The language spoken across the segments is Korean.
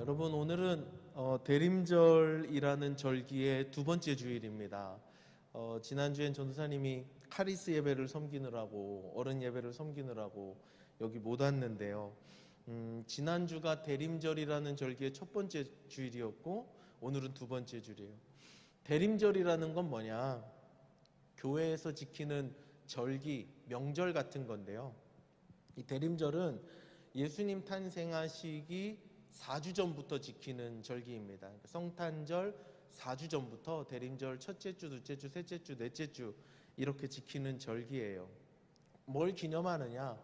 여러분 오늘은 대림절이라는 절기의 두 번째 주일입니다. 지난주엔 전도사님이 카리스 예배를 섬기느라고 어른 예배를 섬기느라고 여기 못 왔는데요. 지난주가 대림절이라는 절기의 첫 번째 주일이었고 오늘은 두 번째 주일이에요. 대림절이라는 건 뭐냐? 교회에서 지키는 절기, 명절 같은 건데요. 이 대림절은 예수님 탄생하시기 4주 전부터 지키는 절기입니다. 성탄절 4주 전부터 대림절 첫째 주, 둘째 주, 셋째 주, 넷째 주 이렇게 지키는 절기예요. 뭘 기념하느냐?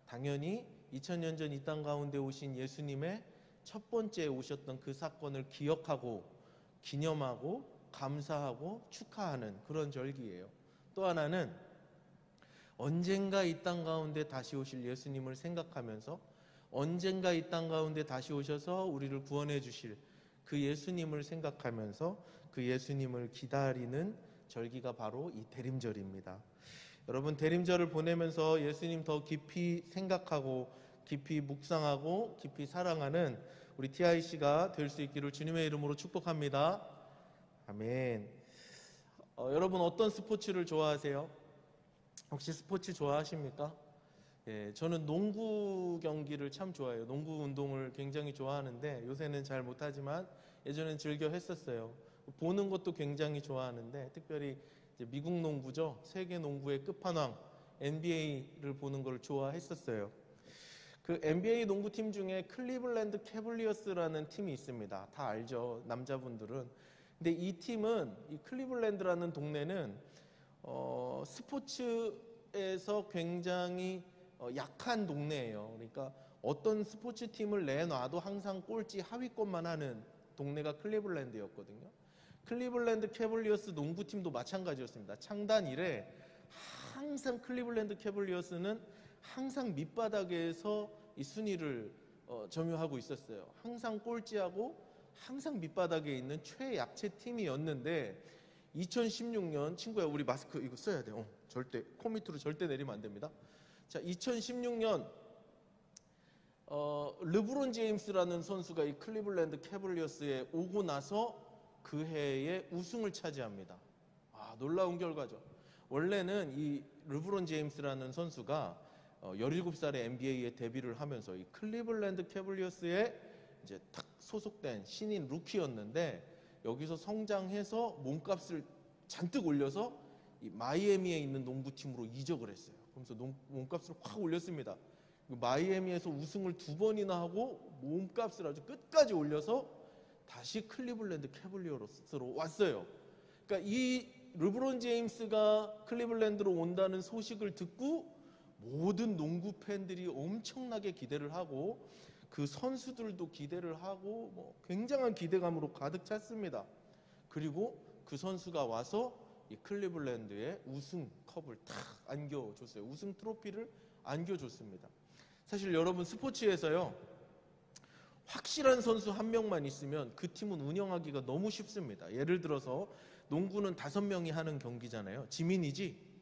당연히 2000년 전 이 땅 가운데 오신 예수님의 첫 번째 오셨던 그 사건을 기억하고 기념하고 감사하고 축하하는 그런 절기예요. 또 하나는 언젠가 이 땅 가운데 다시 오실 예수님을 생각하면서 언젠가 이 땅 가운데 다시 오셔서 우리를 구원해 주실 그 예수님을 생각하면서 그 예수님을 기다리는 절기가 바로 이 대림절입니다. 여러분, 대림절을 보내면서 예수님 더 깊이 생각하고 깊이 묵상하고 깊이 사랑하는 우리 TIC가 될 수 있기를 주님의 이름으로 축복합니다. 아멘. 여러분 어떤 스포츠를 좋아하세요? 혹시 스포츠 좋아하십니까? 예, 저는 농구 경기를 참 좋아해요. 농구 운동을 굉장히 좋아하는데 요새는 잘 못하지만 예전엔 즐겨 했었어요. 보는 것도 굉장히 좋아하는데 특별히 이제 미국 농구죠. 세계 농구의 끝판왕 NBA를 보는 걸 좋아했었어요. 그 NBA 농구팀 중에 클리블랜드 캐벌리어스라는 팀이 있습니다. 다 알죠, 남자분들은. 근데 이 팀은, 이 클리블랜드라는 동네는 스포츠에서 굉장히 약한 동네예요. 그러니까 어떤 스포츠 팀을 내놔도 항상 꼴찌 하위권만 하는 동네가 클리블랜드였거든요. 클리블랜드 캐벌리어스 농구팀도 마찬가지였습니다. 창단 이래 항상 클리블랜드 캐벌리어스는 항상 밑바닥에서 이 순위를 점유하고 있었어요. 항상 꼴찌하고 항상 밑바닥에 있는 최약체 팀이었는데 2016년, 친구야 우리 마스크 이거 써야 돼요. 절대 코 밑으로 절대 내리면 안 됩니다. 자, 2016년 르브론 제임스라는 선수가 이 클리블랜드 캐벌리어스에 오고 나서 그 해에 우승을 차지합니다. 놀라운 결과죠. 원래는 이 르브론 제임스라는 선수가 17살에 NBA에 데뷔를 하면서 이 클리블랜드 캐벌리어스에 이제 탁 소속된 신인 루키였는데 여기서 성장해서 몸값을 잔뜩 올려서 이 마이애미에 있는 농구팀으로 이적을 했어요. 그러면서 몸값을 확 올렸습니다. 마이애미에서 우승을 2번이나 하고 몸값을 아주 끝까지 올려서 다시 클리블랜드 캐벌리어스로 왔어요. 그러니까 이 르브론 제임스가 클리블랜드로 온다는 소식을 듣고 모든 농구 팬들이 엄청나게 기대를 하고 그 선수들도 기대를 하고 굉장한 기대감으로 가득 찼습니다. 그리고 그 선수가 와서 이 클리블랜드에 우승컵을 탁 안겨줬어요. 우승 트로피를 안겨줬습니다. 사실 여러분 스포츠에서요, 확실한 선수 한 명만 있으면 그 팀은 운영하기가 너무 쉽습니다. 예를 들어서 농구는 5명이 하는 경기잖아요. 지민이지?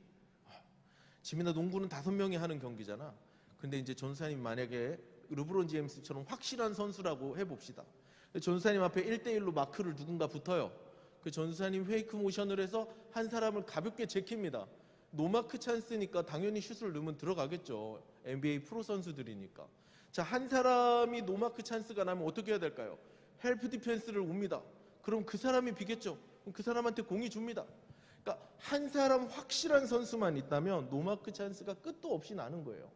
지민아, 농구는 5명이 하는 경기잖아. 근데 이제 전사님이 만약에 르브론 제임스처럼 확실한 선수라고 해봅시다. 전사님 앞에 1대1로 마크를 누군가 붙어요. 그 전사님 페이크 모션을 해서 한 사람을 가볍게 제킵니다. 노마크 찬스니까 당연히 슛을 넣으면 들어가겠죠. NBA 프로 선수들이니까. 자, 한 사람이 노마크 찬스가 나면 어떻게 해야 될까요? 헬프 디펜스를 옵니다. 그럼 그 사람이 비겠죠. 그럼 그 사람한테 공이 줍니다. 그러니까 한 사람 확실한 선수만 있다면 노마크 찬스가 끝도 없이 나는 거예요.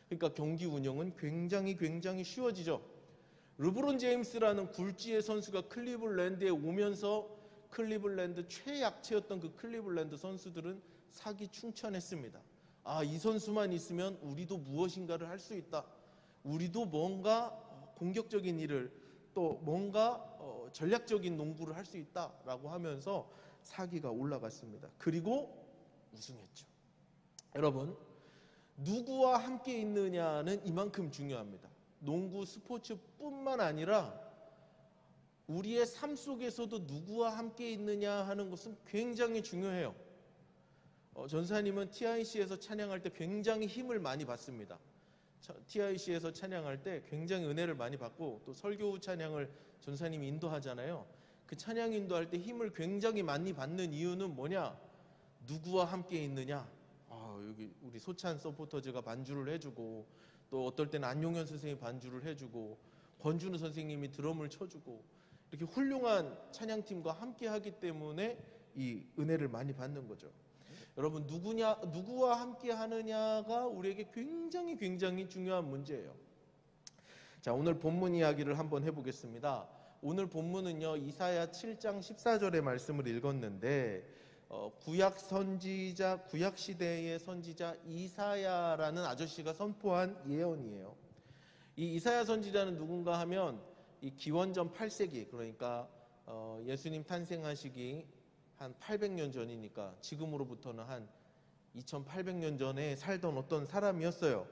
그러니까 경기 운영은 굉장히 쉬워지죠. 르브론 제임스라는 굴지의 선수가 클리블랜드에 오면서 클리블랜드 최약체였던 그 클리블랜드 선수들은 사기 충천했습니다. 이 선수만 있으면 우리도 무엇인가를 할 수 있다. 우리도 뭔가 공격적인 일을 또 뭔가 전략적인 농구를 할 수 있다라고 하면서 사기가 올라갔습니다. 그리고 우승했죠. 여러분, 누구와 함께 있느냐는 이만큼 중요합니다. 농구 스포츠뿐만 아니라 우리의 삶 속에서도 누구와 함께 있느냐 하는 것은 굉장히 중요해요. 전사님은 TIC에서 찬양할 때 굉장히 힘을 많이 받습니다. TIC에서 찬양할 때 굉장히 은혜를 많이 받고 또 설교 찬양을 전사님이 인도하잖아요. 그 찬양 인도할 때 힘을 굉장히 많이 받는 이유는 뭐냐? 누구와 함께 있느냐? 여기 우리 소찬 서포터즈가 반주를 해주고 또 어떨 때는 안용현 선생님이 반주를 해주고 권준우 선생님이 드럼을 쳐주고 이렇게 훌륭한 찬양팀과 함께 하기 때문에 이 은혜를 많이 받는 거죠. 여러분 누구와 함께 하느냐가 우리에게 굉장히 중요한 문제예요. 자, 오늘 본문 이야기를 한번 해보겠습니다. 오늘 본문은요, 이사야 7장 14절의 말씀을 읽었는데 구약 선지자, 구약 시대의 선지자 이사야라는 아저씨가 선포한 예언이에요. 이 이사야 선지자는 누군가 하면 이 기원전 8세기, 그러니까 예수님 탄생하시기 한 800년 전이니까 지금으로부터는 한 2800년 전에 살던 어떤 사람이었어요.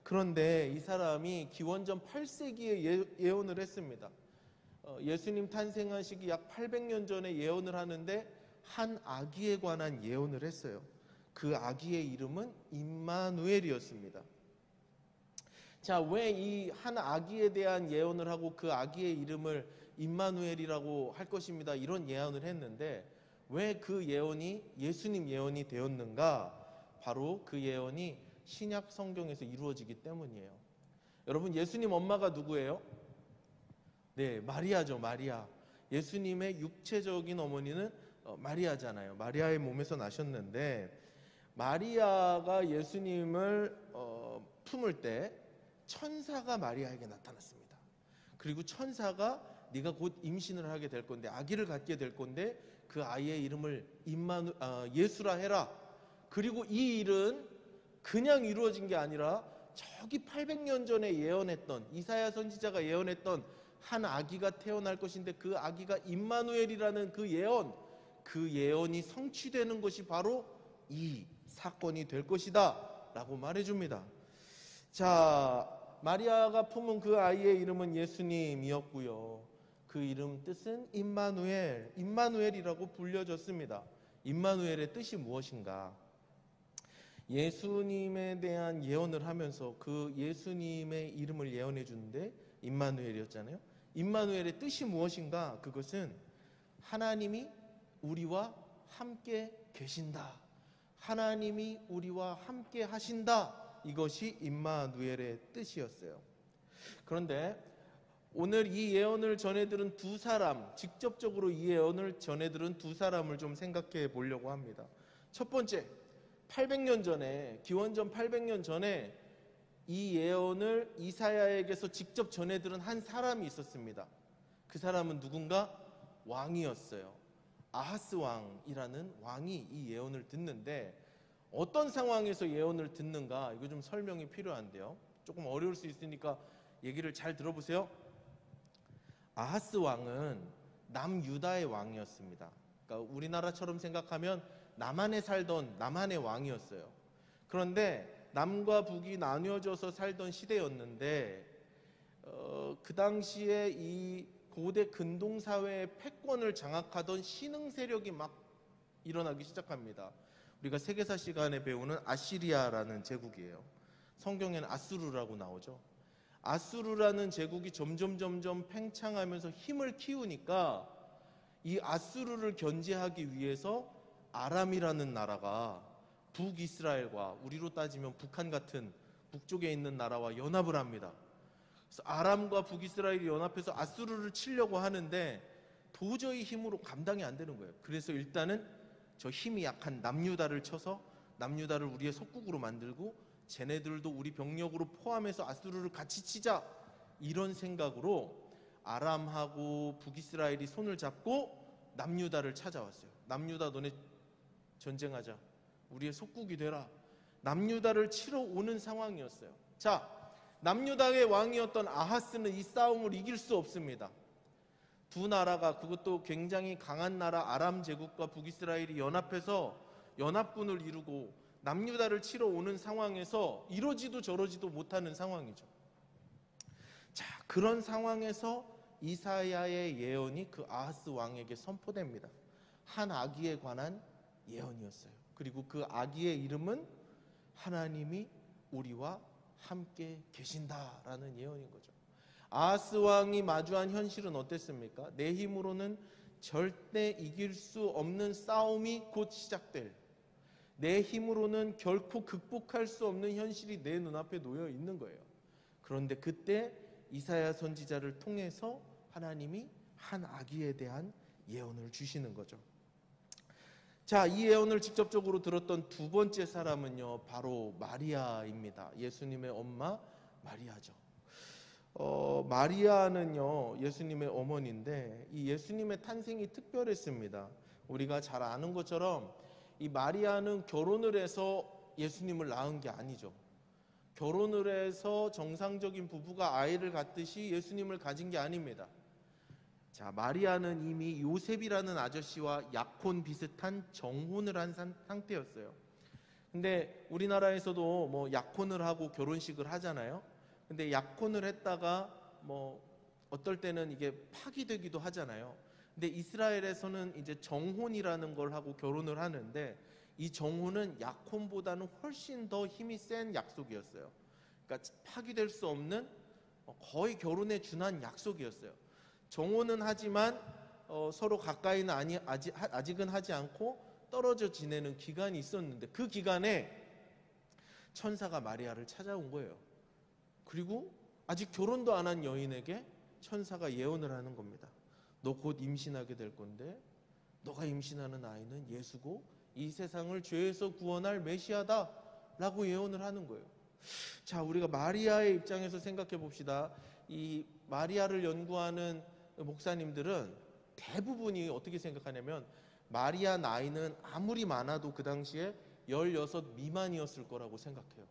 그런데 이 사람이 기원전 8세기에 예언을 했습니다. 예수님 탄생하시기 약 800년 전에 예언을 하는데 한 아기에 관한 예언을 했어요. 그 아기의 이름은 임마누엘이었습니다. 자, 왜 이 한 아기에 대한 예언을 하고 그 아기의 이름을 임마누엘이라고 할 것입니다, 이런 예언을 했는데 왜 그 예언이 예수님 예언이 되었는가? 바로 그 예언이 신약 성경에서 이루어지기 때문이에요. 여러분, 예수님 엄마가 누구예요? 네, 마리아죠. 마리아. 예수님의 육체적인 어머니는 마리아잖아요. 마리아의 몸에서 나셨는데 마리아가 예수님을 품을 때 천사가 마리아에게 나타났습니다. 그리고 천사가 네가 곧 임신을 하게 될 건데 아기를 갖게 될 건데 그 아이의 이름을 예수라 해라. 그리고 이 일은 그냥 이루어진 게 아니라 저기 800년 전에 예언했던 이사야 선지자가 예언했던 한 아기가 태어날 것인데 그 아기가 임마누엘이라는 그 예언이 성취되는 것이 바로 이 사건이 될 것이다 라고 말해줍니다. 자, 마리아가 품은 그 아이의 이름은 예수님이었고요. 그 이름 뜻은 임마누엘이라고 불려졌습니다. 임마누엘의 뜻이 무엇인가? 예수님에 대한 예언을 하면서 그 예수님의 이름을 예언해 주는데 임마누엘이었잖아요. 임마누엘의 뜻이 무엇인가? 그것은 하나님이 우리와 함께 계신다. 하나님이 우리와 함께 하신다. 이것이 임마누엘의 뜻이었어요. 그런데 오늘 이 예언을 전해들은 두 사람, 직접적으로 이 예언을 전해들은 두 사람을 좀 생각해 보려고 합니다. 첫 번째, 800년 전에, 기원전 800년 전에 이 예언을 이사야에게서 직접 전해들은 한 사람이 있었습니다. 그 사람은 누군가? 왕이었어요. 아하스 왕이라는 왕이 이 예언을 듣는데 어떤 상황에서 예언을 듣는가? 이거 좀 설명이 필요한데요. 조금 어려울 수 있으니까 얘기를 잘 들어보세요. 아하스 왕은 남유다의 왕이었습니다. 그러니까 우리나라처럼 생각하면 남한에 살던 남한의 왕이었어요. 그런데 남과 북이 나뉘어져서 살던 시대였는데 그 당시에 이 고대 근동사회의 패권을 장악하던 신흥 세력이 막 일어나기 시작합니다. 우리가 세계사 시간에 배우는 아시리아라는 제국이에요. 성경에는 아수르라고 나오죠. 아수르라는 제국이 점점 팽창하면서 힘을 키우니까 이 아수르를 견제하기 위해서 아람이라는 나라가 북이스라엘과 우리로 따지면 북한 같은 북쪽에 있는 나라와 연합을 합니다. 그래서 아람과 북이스라엘이 연합해서 아수르를 치려고 하는데 도저히 힘으로 감당이 안 되는 거예요. 그래서 일단은 저 힘이 약한 남유다를 쳐서 남유다를 우리의 속국으로 만들고 쟤네들도 우리 병력으로 포함해서 아수르를 같이 치자, 이런 생각으로 아람하고 북이스라엘이 손을 잡고 남유다를 찾아왔어요. 남유다, 너네 전쟁하자. 우리의 속국이 되라. 남유다를 치러 오는 상황이었어요. 자, 남유다의 왕이었던 아하스는 이 싸움을 이길 수 없습니다. 두 나라가, 그것도 굉장히 강한 나라 아람 제국과 북이스라엘이 연합해서 연합군을 이루고 남유다를 치러 오는 상황에서 이러지도 저러지도 못하는 상황이죠. 자, 그런 상황에서 이사야의 예언이 그 아하스 왕에게 선포됩니다. 한 아기에 관한 예언이었어요. 그리고 그 아기의 이름은 하나님이 우리와 함께 계신다라는 예언인 거죠. 아하스 왕이 마주한 현실은 어땠습니까? 내 힘으로는 절대 이길 수 없는 싸움이 곧 시작될, 내 힘으로는 결코 극복할 수 없는 현실이 내 눈앞에 놓여 있는 거예요. 그런데 그때 이사야 선지자를 통해서 하나님이 한 아기에 대한 예언을 주시는 거죠. 자, 이 예언을 직접적으로 들었던 두 번째 사람은요, 바로 마리아입니다. 예수님의 엄마 마리아죠. 마리아는요, 예수님의 어머니인데 이 예수님의 탄생이 특별했습니다. 우리가 잘 아는 것처럼 이 마리아는 결혼을 해서 예수님을 낳은 게 아니죠. 결혼을 해서 정상적인 부부가 아이를 갖듯이 예수님을 가진 게 아닙니다. 자, 마리아는 이미 요셉이라는 아저씨와 약혼 비슷한 정혼을 한 상태였어요. 근데 우리나라에서도 뭐 약혼을 하고 결혼식을 하잖아요. 근데 약혼을 했다가 뭐 어떨 때는 이게 파기되기도 하잖아요. 근데 이스라엘에서는 이제 정혼이라는 걸 하고 결혼을 하는데 이 정혼은 약혼보다는 훨씬 더 힘이 센 약속이었어요. 그러니까 파기될 수 없는 거의 결혼에 준한 약속이었어요. 정혼은 하지만 서로 가까이는 아직은 하지 않고 떨어져 지내는 기간이 있었는데 그 기간에 천사가 마리아를 찾아온 거예요. 그리고 아직 결혼도 안 한 여인에게 천사가 예언을 하는 겁니다. 너 곧 임신하게 될 건데 너가 임신하는 아이는 예수고 이 세상을 죄에서 구원할 메시아다 라고 예언을 하는 거예요. 자, 우리가 마리아의 입장에서 생각해 봅시다. 이 마리아를 연구하는 목사님들은 대부분이 어떻게 생각하냐면 마리아 나이는 아무리 많아도 그 당시에 16 미만이었을 거라고 생각해요.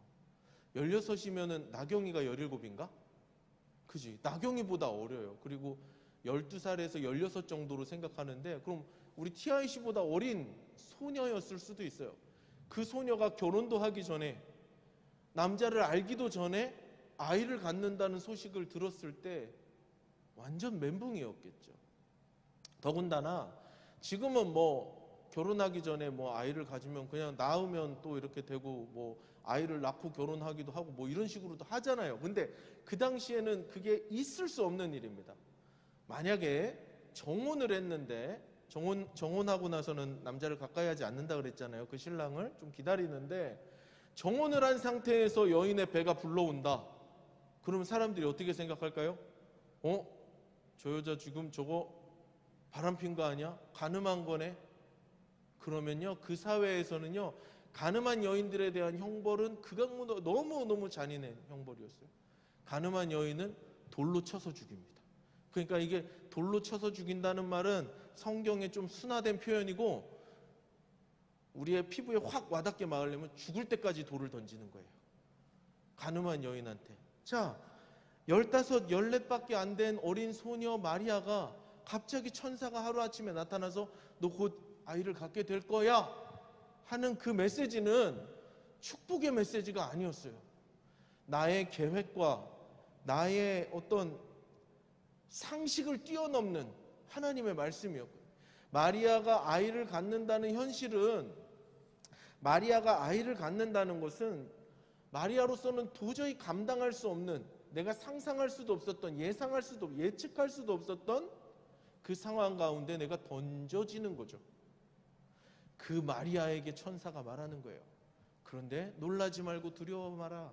16이면은 나경이가 17인가? 그지? 나경이보다 어려요. 그리고 12살에서 16 정도로 생각하는데 그럼 우리 TIC보다 어린 소녀였을 수도 있어요. 그 소녀가 결혼도 하기 전에 남자를 알기도 전에 아이를 갖는다는 소식을 들었을 때 완전 멘붕이었겠죠. 더군다나 지금은 뭐 결혼하기 전에 뭐 아이를 가지면 그냥 낳으면 또 이렇게 되고 뭐 아이를 낳고 결혼하기도 하고 뭐 이런 식으로도 하잖아요. 근데 그 당시에는 그게 있을 수 없는 일입니다. 만약에 정혼을 했는데 정혼하고 나서는 남자를 가까이 하지 않는다 그랬잖아요. 그 신랑을 좀 기다리는데 정혼을 한 상태에서 여인의 배가 불러온다. 그러면 사람들이 어떻게 생각할까요? 저 여자 지금 저거 바람핀 거 아니야? 가늠한 거네? 그러면요, 그 사회에서는요, 가늠한 여인들에 대한 형벌은 극악무도 너무너무 잔인한 형벌이었어요. 가늠한 여인은 돌로 쳐서 죽입니다. 그러니까 이게 돌로 쳐서 죽인다는 말은 성경에 좀 순화된 표현이고 우리의 피부에 확 와닿게 막으려면 죽을 때까지 돌을 던지는 거예요. 가늠한 여인한테. 자, 15, 14밖에 안 된 어린 소녀 마리아가 갑자기 천사가 하루아침에 나타나서 너 곧 아이를 갖게 될 거야 하는 그 메시지는 축복의 메시지가 아니었어요. 나의 계획과 나의 어떤 상식을 뛰어넘는 하나님의 말씀이었고요. 마리아가 아이를 갖는다는 현실은, 마리아가 아이를 갖는다는 것은 마리아로서는 도저히 감당할 수 없는, 내가 상상할 수도 없었던, 예상할 수도, 예측할 수도 없었던 그 상황 가운데 내가 던져지는 거죠. 그 마리아에게 천사가 말하는 거예요. 그런데 놀라지 말고 두려워 마라.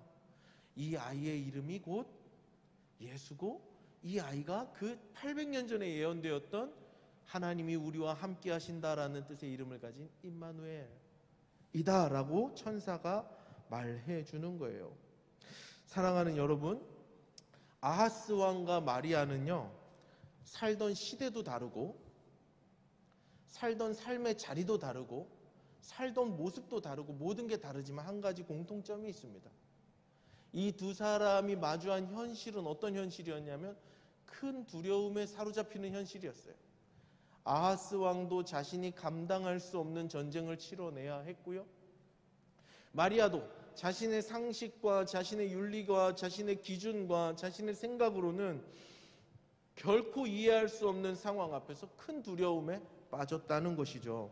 이 아이의 이름이 곧 예수고 이 아이가 그 800년 전에 예언되었던 하나님이 우리와 함께 하신다라는 뜻의 이름을 가진 임마누엘이다 라고 천사가 말해 주는 거예요. 사랑하는 여러분, 아하스 왕과 마리아는요, 살던 시대도 다르고 살던 삶의 자리도 다르고 살던 모습도 다르고 모든 게 다르지만 한 가지 공통점이 있습니다. 이 두 사람이 마주한 현실은 어떤 현실이었냐면 큰 두려움에 사로잡히는 현실이었어요. 아하스 왕도 자신이 감당할 수 없는 전쟁을 치러내야 했고요. 마리아도 자신의 상식과 자신의 윤리와 자신의 기준과 자신의 생각으로는 결코 이해할 수 없는 상황 앞에서 큰 두려움에 빠졌다는 것이죠.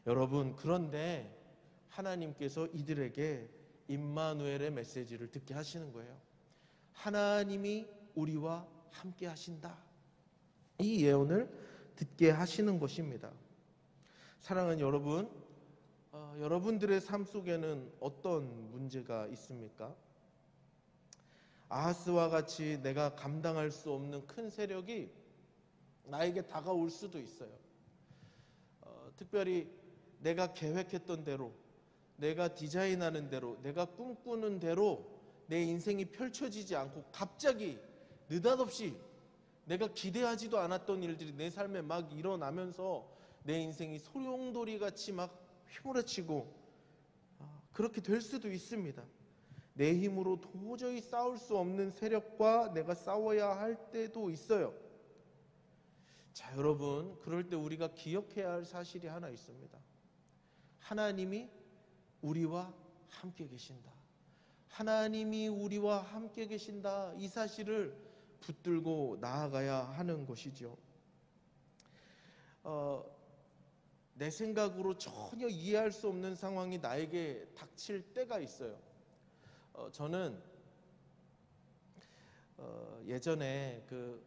여러분, 그런데 하나님께서 이들에게 임마누엘의 메시지를 듣게 하시는 거예요. 하나님이 우리와 함께 하신다. 이 예언을 듣게 하시는 것입니다. 사랑하는 여러분, 여러분들의 삶 속에는 어떤 문제가 있습니까? 아하스와 같이 내가 감당할 수 없는 큰 세력이 나에게 다가올 수도 있어요. 특별히 내가 계획했던 대로, 내가 디자인하는 대로, 내가 꿈꾸는 대로 내 인생이 펼쳐지지 않고 갑자기 느닷없이 내가 기대하지도 않았던 일들이 내 삶에 막 일어나면서 내 인생이 소용돌이 같이 막 휘몰아치고 그렇게 될 수도 있습니다. 내 힘으로 도저히 싸울 수 없는 세력과 내가 싸워야 할 때도 있어요. 자, 여러분, 그럴 때 우리가 기억해야 할 사실이 하나 있습니다. 하나님이 우리와 함께 계신다. 하나님이 우리와 함께 계신다. 이 사실을 붙들고 나아가야 하는 것이죠. 내 생각으로 전혀 이해할 수 없는 상황이 나에게 닥칠 때가 있어요. 저는 예전에 그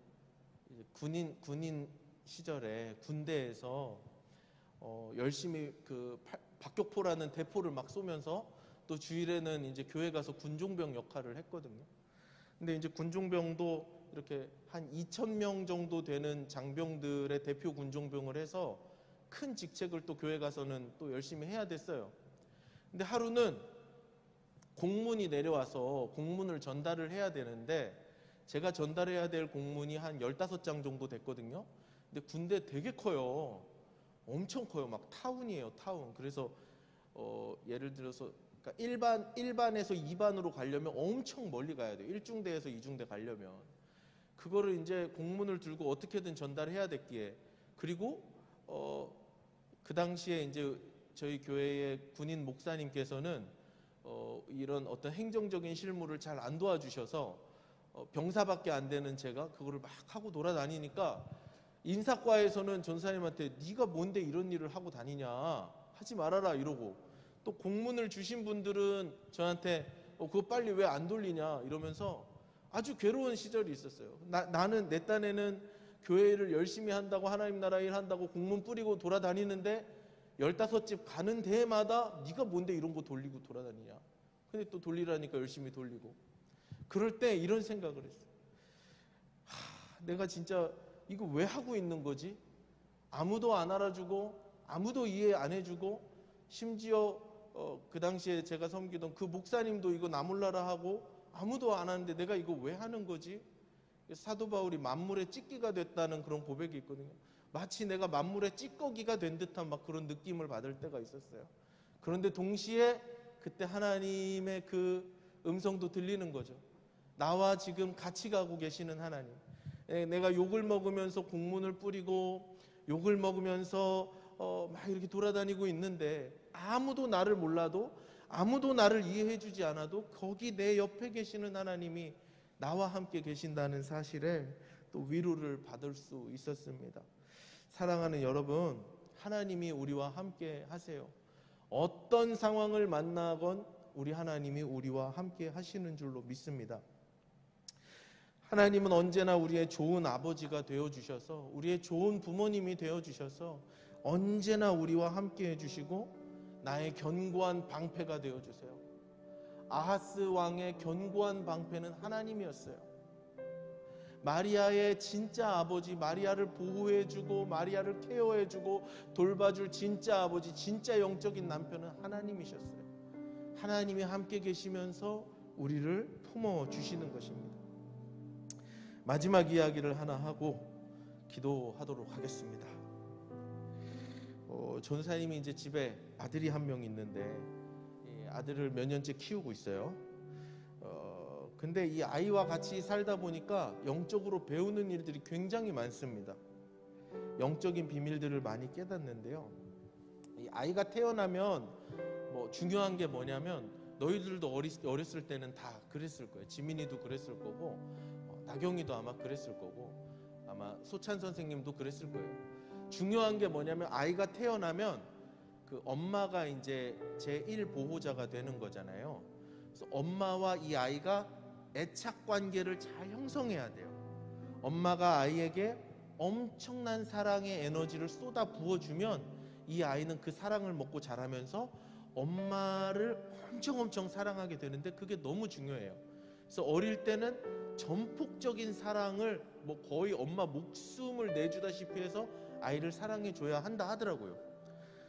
군인 시절에 군대에서 열심히 그 박격포라는 대포를 막 쏘면서 또 주일에는 이제 교회 가서 군종병 역할을 했거든요. 근데 이제 군종병도 이렇게 한 2,000명 정도 되는 장병들의 대표 군종병을 해서 큰 직책을 또 교회 가서는 또 열심히 해야 됐어요. 근데 하루는 공문이 내려와서 공문을 전달을 해야 되는데 제가 전달해야 될 공문이 한 15장 정도 됐거든요. 근데 군대 되게 커요. 엄청 커요. 막 타운이에요, 타운. 그래서 예를 들어서 그러니까 1반에서 2반으로 가려면 엄청 멀리 가야 돼요. 1중대에서 2중대 가려면. 그거를 이제 공문을 들고 어떻게든 전달해야 됐기에, 그리고 그 당시에 이제 저희 교회의 군인 목사님께서는 이런 어떤 행정적인 실무를 잘 안 도와주셔서 병사밖에 안 되는 제가 그거를 막 하고 돌아다니니까 인사과에서는 전사님한테 네가 뭔데 이런 일을 하고 다니냐, 하지 말아라 이러고, 또 공문을 주신 분들은 저한테 그거 빨리 왜 안 돌리냐 이러면서 아주 괴로운 시절이 있었어요. 나는 내 딴에는 교회를 열심히 한다고, 하나님 나라 일 한다고 공문 뿌리고 돌아다니는데 15집 가는 데마다 네가 뭔데 이런 거 돌리고 돌아다니냐. 근데 또 돌리라니까 열심히 돌리고. 그럴 때 이런 생각을 했어요. 내가 진짜 이거 왜 하고 있는 거지? 아무도 안 알아주고 아무도 이해 안 해주고, 심지어 그 당시에 제가 섬기던 그 목사님도 이거 나 몰라라 하고 아무도 안 하는데 내가 이거 왜 하는 거지? 사도 바울이 만물의 찌꺼기가 됐다는 그런 고백이 있거든요. 마치 내가 만물의 찌꺼기가 된 듯한 막 그런 느낌을 받을 때가 있었어요. 그런데 동시에 그때 하나님의 그 음성도 들리는 거죠. 나와 지금 같이 가고 계시는 하나님. 내가 욕을 먹으면서 공문을 뿌리고 욕을 먹으면서 막 이렇게 돌아다니고 있는데 아무도 나를 몰라도, 아무도 나를 이해해 주지 않아도 거기 내 옆에 계시는 하나님이 나와 함께 계신다는 사실에 또 위로를 받을 수 있었습니다. 사랑하는 여러분, 하나님이 우리와 함께 하세요. 어떤 상황을 만나건 우리 하나님이 우리와 함께 하시는 줄로 믿습니다. 하나님은 언제나 우리의 좋은 아버지가 되어주셔서, 우리의 좋은 부모님이 되어주셔서 언제나 우리와 함께 해주시고 나의 견고한 방패가 되어주세요. 아하스 왕의 견고한 방패는 하나님이었어요. 마리아의 진짜 아버지, 마리아를 보호해주고 마리아를 케어해주고 돌봐줄 진짜 아버지, 진짜 영적인 남편은 하나님이셨어요. 하나님이 함께 계시면서 우리를 품어주시는 것입니다. 마지막 이야기를 하나 하고 기도하도록 하겠습니다. 전사님이 이제 집에 아들이 한 명 있는데 아들을 몇 년째 키우고 있어요. 근데 이 아이와 같이 살다 보니까 영적으로 배우는 일들이 굉장히 많습니다. 영적인 비밀들을 많이 깨닫는데요. 이 아이가 태어나면 중요한 게 뭐냐면, 너희들도 어렸을 때는 다 그랬을 거예요. 지민이도 그랬을 거고, 나경이도 아마 그랬을 거고, 아마 소찬 선생님도 그랬을 거예요. 중요한 게 뭐냐면, 아이가 태어나면 그 엄마가 이제 제1 보호자가 되는 거잖아요. 그래서 엄마와 이 아이가 애착 관계를 잘 형성해야 돼요. 엄마가 아이에게 엄청난 사랑의 에너지를 쏟아 부어주면 이 아이는 그 사랑을 먹고 자라면서 엄마를 엄청 사랑하게 되는데, 그게 너무 중요해요. 그래서 어릴 때는 전폭적인 사랑을 뭐 거의 엄마 목숨을 내주다시피 해서 아이를 사랑해 줘야 한다 하더라고요.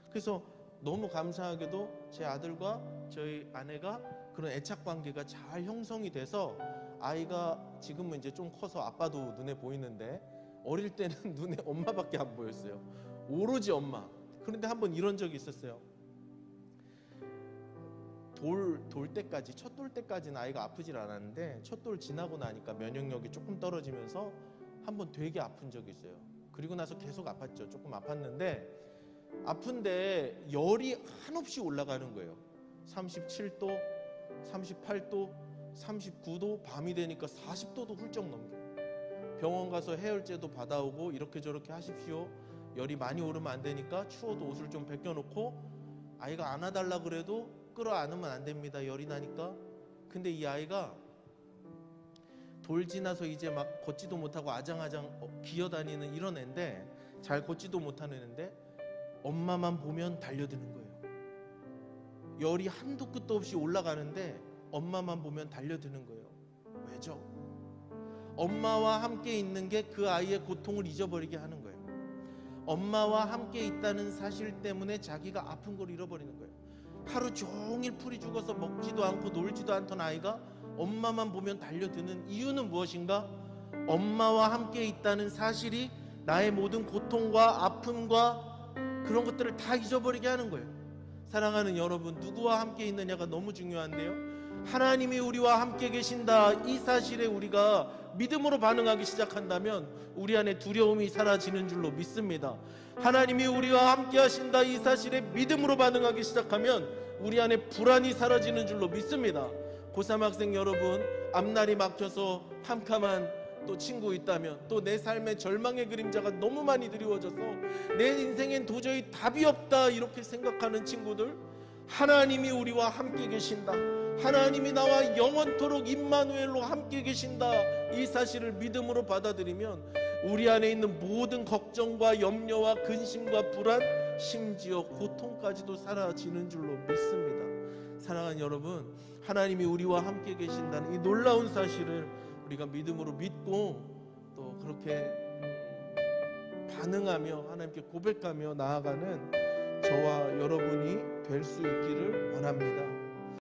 그래서 너무 감사하게도 제 아들과 저희 아내가 그런 애착 관계가 잘 형성이 돼서 아이가 지금은 이제 좀 커서 아빠도 눈에 보이는데, 어릴 때는 눈에 엄마밖에 안 보였어요. 오로지 엄마. 그런데 한번 이런 적이 있었어요. 돌 때까지, 첫 돌 때까지는 아이가 아프질 않았는데 첫 돌 지나고 나니까 면역력이 조금 떨어지면서 한번 되게 아픈 적이 있어요. 그리고 나서 계속 아팠죠. 조금 아팠는데, 아픈데 열이 한없이 올라가는 거예요. 37도, 38도, 39도, 밤이 되니까 40도도 훌쩍 넘겨요. 병원 가서 해열제도 받아오고 이렇게 저렇게 하십시오. 열이 많이 오르면 안 되니까 추워도 옷을 좀 벗겨놓고, 아이가 안아달라 그래도 끌어안으면 안 됩니다. 열이 나니까. 근데 이 아이가 돌 지나서 이제 막 걷지도 못하고 아장아장 기어다니는 이런 애인데, 잘 걷지도 못하는 애인데 엄마만 보면 달려드는 거예요. 열이 한도 끝도 없이 올라가는데 엄마만 보면 달려드는 거예요. 왜죠? 엄마와 함께 있는 게 그 아이의 고통을 잊어버리게 하는 거예요. 엄마와 함께 있다는 사실 때문에 자기가 아픈 걸 잃어버리는 거예요. 하루 종일 풀이 죽어서 먹지도 않고 놀지도 않던 아이가 엄마만 보면 달려드는 이유는 무엇인가? 엄마와 함께 있다는 사실이 나의 모든 고통과 아픔과 그런 것들을 다 잊어버리게 하는 거예요. 사랑하는 여러분, 누구와 함께 있느냐가 너무 중요한데요, 하나님이 우리와 함께 계신다, 이 사실에 우리가 믿음으로 반응하기 시작한다면 우리 안에 두려움이 사라지는 줄로 믿습니다. 하나님이 우리와 함께 하신다, 이 사실에 믿음으로 반응하기 시작하면 우리 안에 불안이 사라지는 줄로 믿습니다. 고3 학생 여러분, 앞날이 막혀서 캄캄한 또 친구 있다면, 또 내 삶의 절망의 그림자가 너무 많이 드리워져서 내 인생엔 도저히 답이 없다 이렇게 생각하는 친구들, 하나님이 우리와 함께 계신다, 하나님이 나와 영원토록 임마누엘로 함께 계신다, 이 사실을 믿음으로 받아들이면 우리 안에 있는 모든 걱정과 염려와 근심과 불안, 심지어 고통까지도 사라지는 줄로 믿습니다. 사랑하는 여러분, 하나님이 우리와 함께 계신다는 이 놀라운 사실을 우리가 믿음으로 믿고 또 그렇게 반응하며 하나님께 고백하며 나아가는 저와 여러분이 될 수 있기를 원합니다.